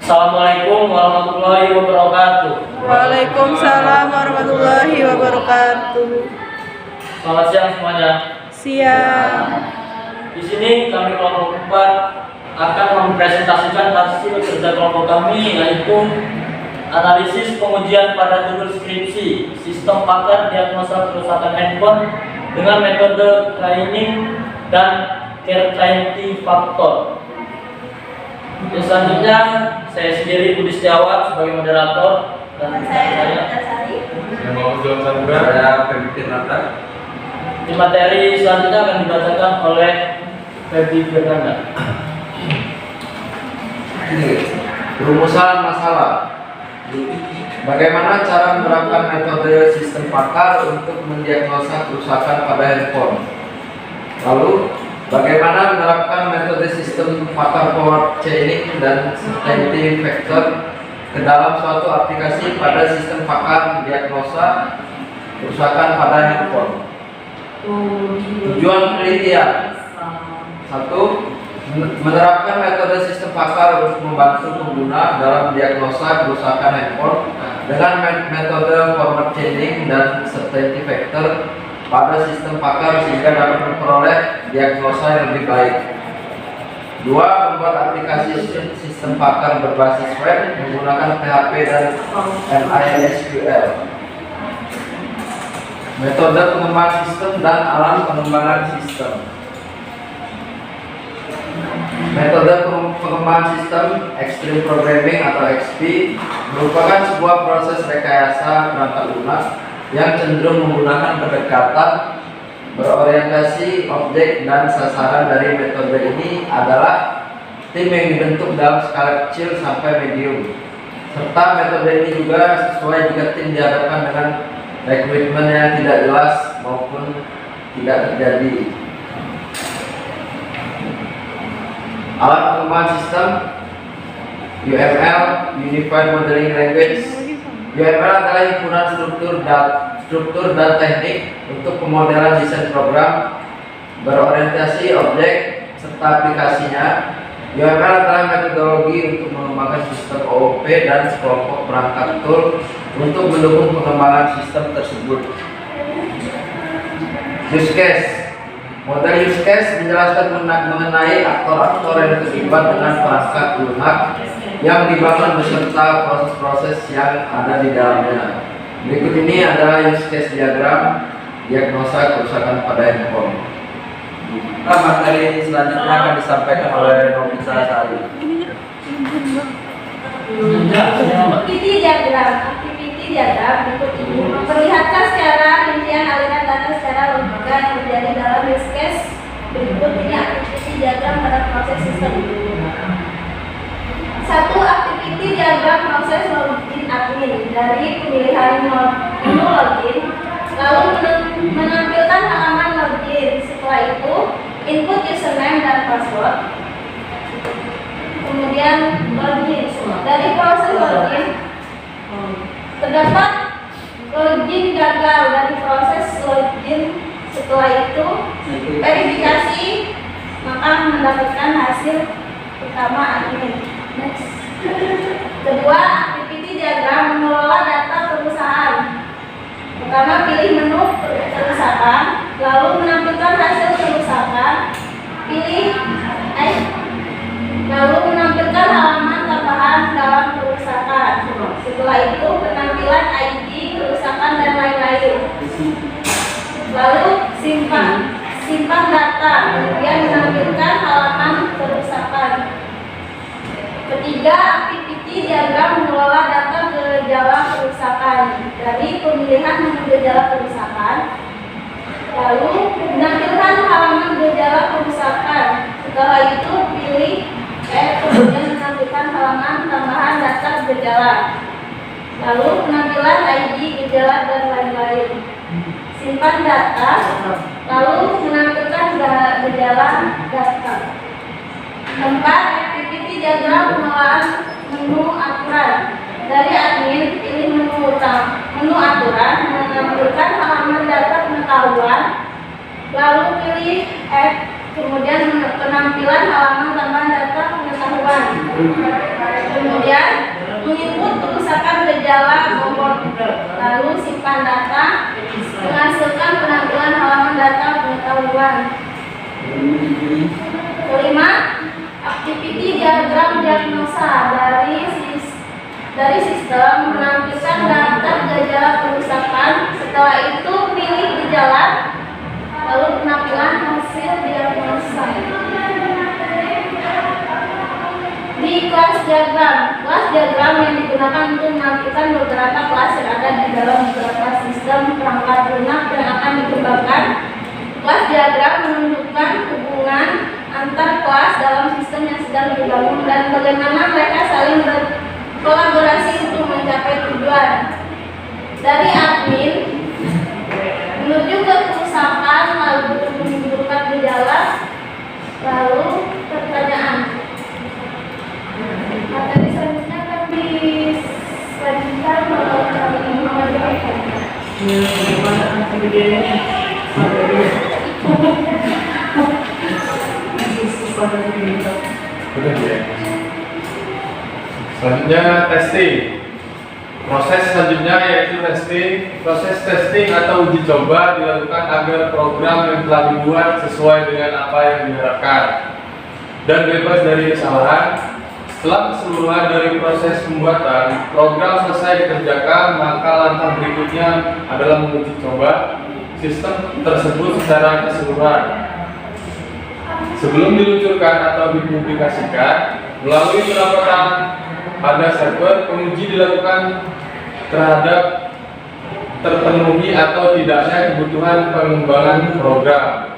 Assalamualaikum warahmatullahi wabarakatuh. Waalaikumsalam warahmatullahi wabarakatuh. Selamat siang semuanya. Siang. Di sini kami kelompok 4 akan mempresentasikan hasil kerja kelompok kami, yaitu analisis pengujian pada judul skripsi Sistem Pakar Diagnosa Kerusakan Handphone dengan metode cleaning dan certainty factor. Selanjutnya saya sendiri Budi Setiawan sebagai moderator dan saya di materi selanjutnya akan dibacakan oleh Feby Fernanda. Rumusan masalah. Bagaimana cara menerapkan metode sistem pakar untuk mendiagnosa kerusakan pada handphone? Lalu, bagaimana menerapkan metode sistem pakar power chaining dan certainty factor ke dalam suatu aplikasi pada sistem pakar diagnosa kerusakan pada handphone? Tujuan penelitian: 1. Menerapkan metode sistem pakar untuk membantu pengguna dalam diagnosa kerusakan handphone dengan metode format chaining dan certainty factor pada sistem pakar sehingga dapat memperoleh diagnosa yang lebih baik. 2. Membuat aplikasi sistem pakar berbasis web menggunakan PHP dan MySQL. Metode pengembangan sistem dan alam pengembangan sistem. Metode pengembangan sistem Extreme Programming atau XP merupakan sebuah proses rekayasa perangkat lunak yang cenderung menggunakan pendekatan berorientasi objek dan sasaran. Dari metode ini adalah tim yang dibentuk dalam skala kecil sampai medium, serta metode ini juga sesuai jika tim dihadapkan dengan requirement yang tidak jelas maupun tidak terjadi. Alat pengembangan sistem UML Unified Modeling Language. UML adalah himpunan struktur dan teknik untuk pemodelan desain program berorientasi objek serta aplikasinya. UML adalah metodologi untuk mengembangkan sistem OOP dan sekelompok perangkat tool untuk mendukung pengembangan sistem tersebut. Use case. Model use case menjelaskan mengenai aktor-aktor yang terlibat dengan perangkat lunak yang dibangun beserta proses-proses yang ada di dalamnya. Berikut ini adalah use case diagram diagnosa kerusakan pada handphone. Materi selanjutnya akan disampaikan oleh Nobita Sari. Aktiviti diagram berikut ini memperlihatkan secara rincian aliran data secara logika yang terjadi dalam use case. Berikut ini aktiviti diagram pada proses sistem. 1. Aktiviti diagram proses login admin dari pemilihan menu login, lalu menampilkan halaman login. Setelah itu input username dan password, kemudian login. Dari proses login terdapat login gagal dari proses login. Setelah itu verifikasi, maka mendapatkan hasil utama admin. Next. Kedua, aktiviti diagram mengelola data perusahaan. Pertama, pilih menu kerusakan, lalu menampilkan hasil kerusakan. Lalu menampilkan halaman tambahan dalam kerusakan. Setelah itu penampilan ID kerusakan dan lain-lain. Lalu simpan data, kemudian menampilkan halaman kerusakan. Ketiga, aktiviti diagram mengelola data gejala kerusakan dari pemilihan menu gejala kerusakan, lalu menampilkan halaman gejala kerusakan. Setelah itu pilih kemudian menampilkan halaman tambahan data gejala, lalu penampilan ID gejala dan lain-lain. Simpan data, lalu menampilkan gejala data. 4. Aktiviti diagram pengelolaan menu aturan. Dari admin, pilih menu aturan, menampilkan halaman data pengetahuan, lalu pilih kemudian penampilan halaman tambahan data pengetahuan. Kemudian menginput kerusakan gejala bobot, lalu simpan data, menghasilkan penampilan halaman data pengetahuan. Kelima, activity diagram diagnosa dari sistem menampilkan daftar gejala kerusakan. Setelah itu pilih gejala, lalu penampilan hasil diagnosa. Di kelas diagram yang digunakan untuk menampilkan beberapa kelas yang ada di dalam beberapa sistem perangkat lunak yang akan dikembangkan. Kelas diagram menunjukkan hubungan antar kelas dalam sistem yang sedang dibangun dan bagaimana mereka saling berkolaborasi untuk mencapai tujuan. Dari admin menuju ke kerusakan, lalu menimbulkan gejala, lalu pertanyaan. Materi selanjutnya akan dilanjutkan oleh Muhammad Ibrahim. Selanjutnya testing. Proses selanjutnya yaitu testing. Proses testing atau uji coba dilakukan agar program yang telah dibuat sesuai dengan apa yang diharapkan dan bebas dari kesalahan. Setelah keseluruhan dari proses pembuatan, program selesai dikerjakan, maka langkah berikutnya adalah menguji coba sistem tersebut secara keseluruhan. Sebelum diluncurkan atau dipublikasikan, melalui perawatan pada server, penguji dilakukan terhadap terpenuhi atau tidaknya kebutuhan pengembangan program.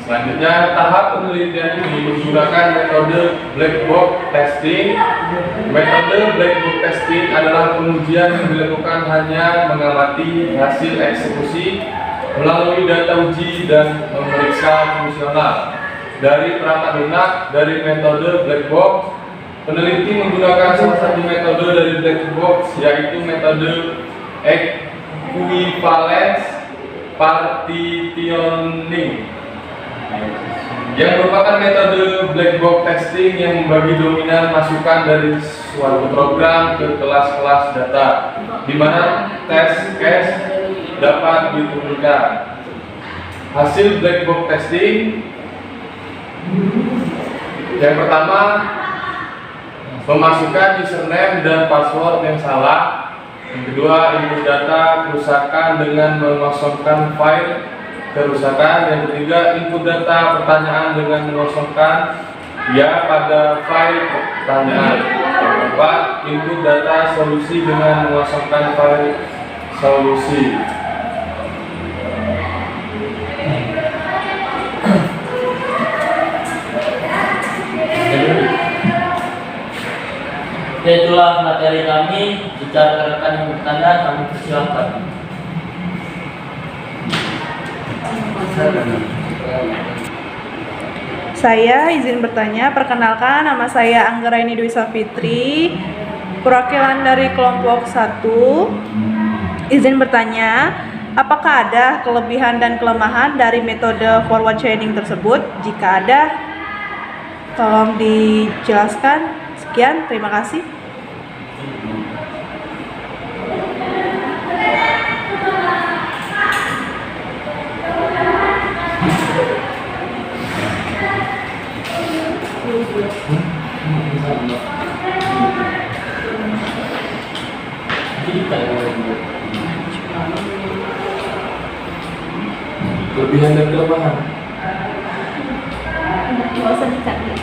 Selanjutnya, tahap penelitian ini menggunakan metode black box testing. Metode black box testing adalah pengujian yang dilakukan hanya mengamati hasil eksekusi melalui data uji dan memeriksa fungsional dari perangkat lunak. Dari metode black box, peneliti menggunakan salah satu metode dari black box, yaitu metode equivalence partitioning, yang merupakan metode black box testing yang membagi dominan masukan dari suatu program ke kelas-kelas data, di mana test case dapat diturunkan. Hasil black box testing yang pertama, memasukkan username dan password yang salah. Yang kedua, input data kerusakan dengan mengosongkan file kerusakan. Yang ketiga, input data pertanyaan dengan mengosongkan ya pada file pertanyaan. Yang keempat, input data solusi dengan mengosongkan file solusi. Itulah materi kami. Jika rekan yang bertanya, kami persilahkan. Saya izin bertanya, perkenalkan nama saya Anggraini Dwi Safitri, perwakilan dari kelompok 1. Izin bertanya, apakah ada kelebihan dan kelemahan dari metode forward chaining tersebut? Jika ada, tolong dijelaskan. Sekian, terima kasih. Kelebihan dan kelemahan. Nggak usah dicari.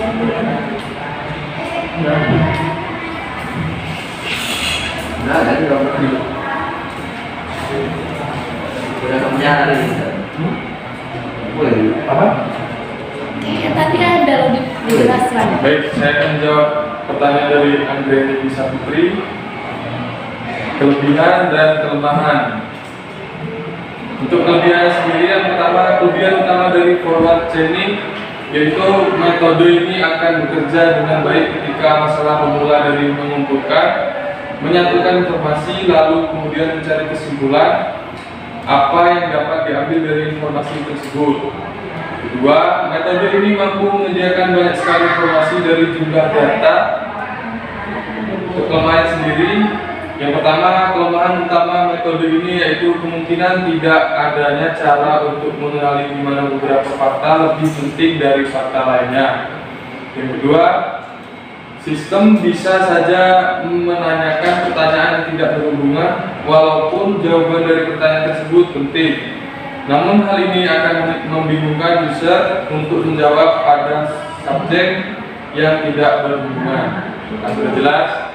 Nah, kan udah kamu nyari. Boleh. Apa? Tadi ada loh dijelaskan. Baik, saya akan jawab pertanyaan dari Anggraini Saputri. Kelebihan dan kelemahan. Untuk kelebihan sendiri, yang pertama, kelebihan utama dari forward chaining yaitu metode ini akan bekerja dengan baik ketika masalah pemula dari mengumpulkan, menyatukan informasi, lalu kemudian mencari kesimpulan apa yang dapat diambil dari informasi tersebut. Kedua, metode ini mampu menyediakan banyak sekali informasi dari jumlah data kelemahan sendiri, yang pertama, kelemahan utama metode ini yaitu kemungkinan tidak adanya cara untuk mengenali di mana beberapa fakta lebih penting dari fakta lainnya. Yang kedua, sistem bisa saja menanyakan pertanyaan yang tidak berhubungan walaupun jawaban dari pertanyaan tersebut penting. Namun hal ini akan membingungkan user untuk menjawab pada subjek yang tidak berhubungan. Sudah jelas?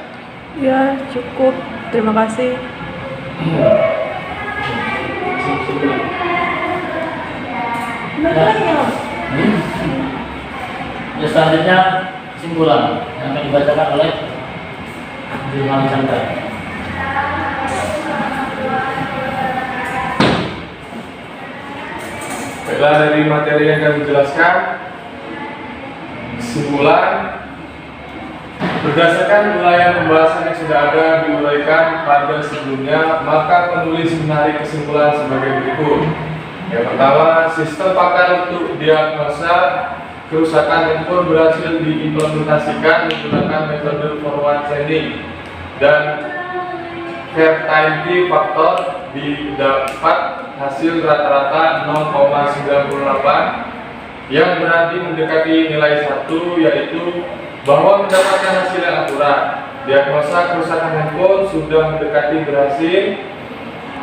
Ya, cukup. Terima kasih. Ya, selanjutnya kesimpulan yang akan dibacakan oleh Jurnal Chandra. Baiklah, dari materi yang kami jelaskan, kesimpulan berdasarkan uraian pembahasan yang sudah ada diuraikan pada sebelumnya, maka penulis menarik kesimpulan sebagai berikut. Yang pertama, sistem pakar untuk diagnosa kerusakan handphone berhasil diimplementasikan menggunakan metode forward chaining dan certainty factor didapat hasil rata-rata 0,98 yang berarti mendekati nilai 1, yaitu bahwa mendapatkan hasil yang akurat. Diagnosa kerusakan handphone sudah mendekati berhasil.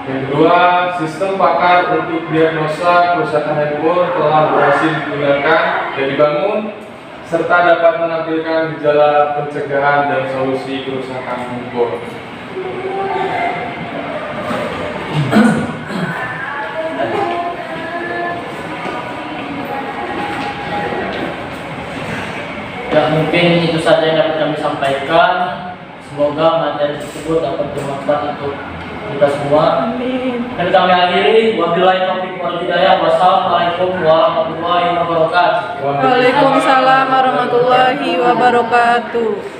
Yang kedua, sistem pakar untuk diagnosa kerusakan handphone telah berhasil digunakan dan dibangun serta dapat menampilkan gejala pencegahan dan solusi kerusakan handphone. Ya, mungkin itu saja yang dapat kami sampaikan. Semoga materi tersebut dapat bermanfaat untuk kita semua. Amin. Dan kami akhiri, wabillahi taufiq wal hidayah. Wassalamualaikum warahmatullahi wabarakatuh. Waalaikumsalam warahmatullahi wabarakatuh.